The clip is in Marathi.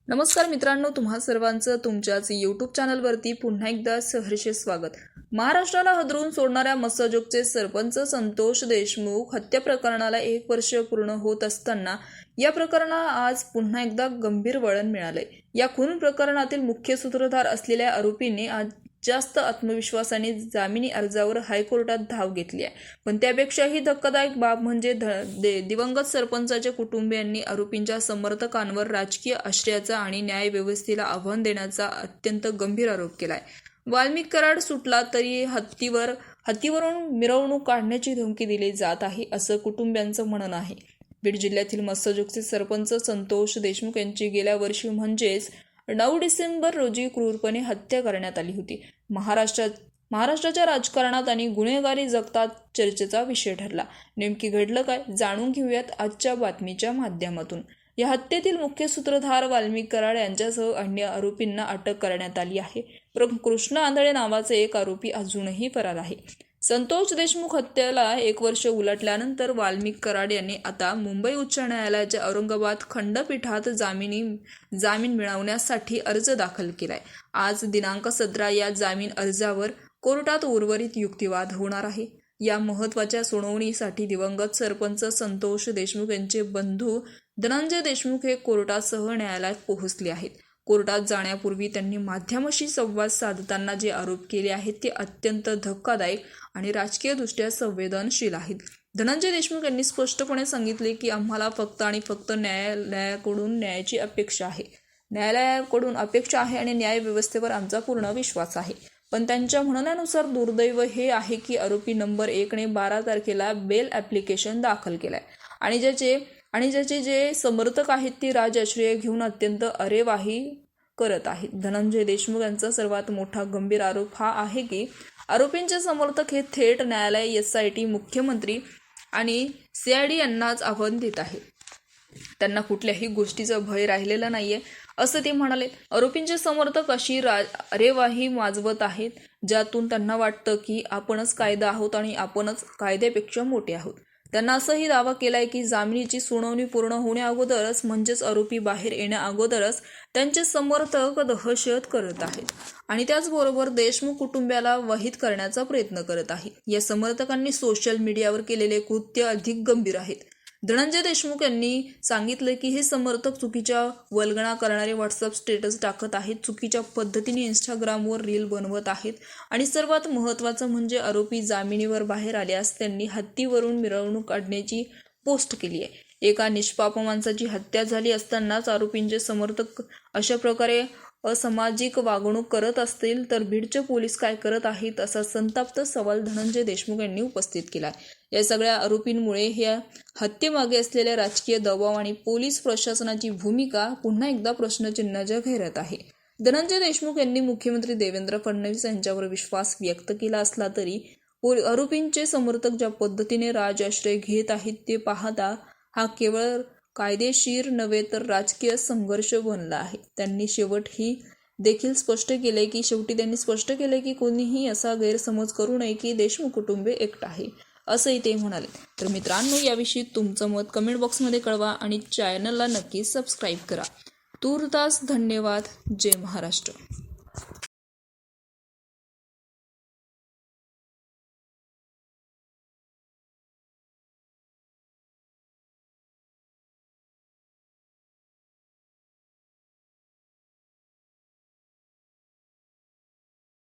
नमस्कार मित्रांनो, तुम्हा सर्वांचं तुमच्याच यूट्यूब चॅनलवरती पुन्हा एकदा सहर्ष स्वागत. महाराष्ट्राला हादरवून सोडणाऱ्या मस्साजोगचे सरपंच संतोष देशमुख हत्या प्रकरणाला 1 वर्ष पूर्ण होत असताना या प्रकरणाला आज पुन्हा एकदा गंभीर वळण मिळालंय. या खून प्रकरणातील मुख्य सूत्रधार असलेल्या आरोपीने आज जास्त आत्मविश्वासाने जामिनी अर्जावर हायकोर्टात धाव घेतली आहे. पण त्यापेक्षाही धक्कादायक बाब म्हणजे दिवंगत सरपंचाच्या कुटुंबियांनी आरोपींच्या समर्थकांवर राजकीय आश्रयाचा आणि न्याय व्यवस्थेला आव्हान देण्याचा अत्यंत गंभीर आरोप केलाय. वाल्मिक कराड सुटला तरी हत्तीवरून मिरवणूक काढण्याची धमकी दिली जात आहे, असं कुटुंबियांचं म्हणणं आहे. बीड जिल्ह्यातील मस्साजोगचे सरपंच संतोष देशमुख यांची गेल्या वर्षी म्हणजेच 9 डिसेंबर रोजी क्रूरपणे हत्या करण्यात आली होती. महाराष्ट्राच्या राजकारणात आणि गुन्हेगारी जगतात चर्चेचा विषय ठरला. नेमकी घडलं काय, जाणून घेऊयात आजच्या बातमीच्या माध्यमातून. या हत्येतील मुख्य सूत्रधार वाल्मिक कराड यांच्यासह अन्य आरोपींना अटक करण्यात आली आहे. कृष्ण आंधळे नावाचे एक आरोपी अजूनही फरार आहे. संतोष देशमुख हत्येला 1 वर्ष उलटल्यानंतर वाल्मिक कराड यांनी आता मुंबई उच्च न्यायालयाच्या औरंगाबाद खंडपीठात जामीन मिळवण्यासाठी अर्ज दाखल केलाय. आज दिनांक 17 या जामीन अर्जावर कोर्टात उर्वरित युक्तिवाद होणार आहे. या महत्त्वाच्या सुनावणीसाठी दिवंगत सरपंच संतोष देशमुख यांचे बंधू धनंजय देशमुख हे कोर्टासह न्यायालयात पोहोचले आहेत. कोर्टात जाण्यापूर्वी त्यांनी माध्यमाशी संवाद साधताना जे आरोप केले आहेत ते अत्यंत धक्कादायक आणि राजकीयदृष्ट्या संवेदनशील आहेत. धनंजय देशमुख यांनी स्पष्टपणे सांगितले की आम्हाला फक्त आणि फक्त न्यायालयाकडून न्यायाची अपेक्षा आहे. न्यायालयाकडून अपेक्षा आहे आणि न्याय व्यवस्थेवर आमचा पूर्ण विश्वास आहे. पण त्यांच्या म्हणण्यानुसार दुर्दैव हे आहे की आरोपी नंबर 1ने 12 तारखेला बेल ॲप्लिकेशन दाखल केलाय आणि ज्याचे जे समर्थक आहेत ते राजआश्रय घेऊन अत्यंत अरेवाही करत आहेत. धनंजय देशमुख यांचा सर्वात मोठा गंभीर आरोप हा आहे की आरोपींचे समर्थक हे थेट न्यायालय, SIT, मुख्यमंत्री आणि CID यांनाच आव्हान देत आहेत. त्यांना कुठल्याही गोष्टीचा भय राहिलेला नाहीये, असं ते म्हणाले. आरोपींचे समर्थक अशी अरेवाही माजवत आहेत ज्यातून त्यांना वाटतं की आपणच कायदा आहोत आणि आपणच कायद्यापेक्षा मोठे आहोत. त्यांना असंही दावा केलाय की जामिनीची सुनावणी पूर्ण होण्या अगोदरच म्हणजेच आरोपी बाहेर येण्या अगोदरच त्यांचे समर्थक दहशत करत आहेत आणि त्याचबरोबर देशमुख कुटुंबाला वहित करण्याचा प्रयत्न करत आहेत. या समर्थकांनी सोशल मीडियावर केलेले कृत्य अधिक गंभीर आहेत. धनंजय देशमुख यांनी सांगितलं की हे समर्थक चुकीच्या वल्गना करणारे व्हॉट्सअप स्टेटस टाकत आहेत, चुकीच्या पद्धतीने इंस्टाग्रामवर रील बनवत आहेत आणि सर्वात महत्त्वाचं म्हणजे आरोपी जामिनीवर बाहेर आल्यास त्यांनी हत्तीवरून मिरवणूक काढण्याची पोस्ट केली आहे. एका निष्पाप माणसाची हत्या झाली असतानाच आरोपींचे समर्थक अशा प्रकारे असामाजिक वागणूक करत असतील तर बीडचे पोलीस काय करत आहेत, असा संतप्त सवाल धनंजय देशमुख यांनी उपस्थित केला. या सगळ्या आरोपींमुळे ह्या हत्येमागे असलेल्या राजकीय दबाव आणि पोलीस प्रशासनाची भूमिका पुन्हा एकदा प्रश्नचिन्हाच्या घेरत आहे. धनंजय देशमुख यांनी मुख्यमंत्री देवेंद्र फडणवीस यांच्यावर विश्वास व्यक्त केला असला तरी आरोपींचे समर्थक ज्या पद्धतीने राजआश्रय घेत आहेत ते पाहता हा केवळ कायदेशीर नव्हे तर राजकीय संघर्ष बनला आहे. त्यांनी शेवटी स्पष्ट केले की कोणीही असा गैरसमज करू नये की देशमुख कुटुंबे एकटं आहे, असंही ते म्हणाले. तर मित्रांनो, याविषयी तुमचं मत कमेंट बॉक्समध्ये कळवा आणि चॅनलला नक्की सबस्क्राईब करा. तूर्तास धन्यवाद. जय महाराष्ट्र.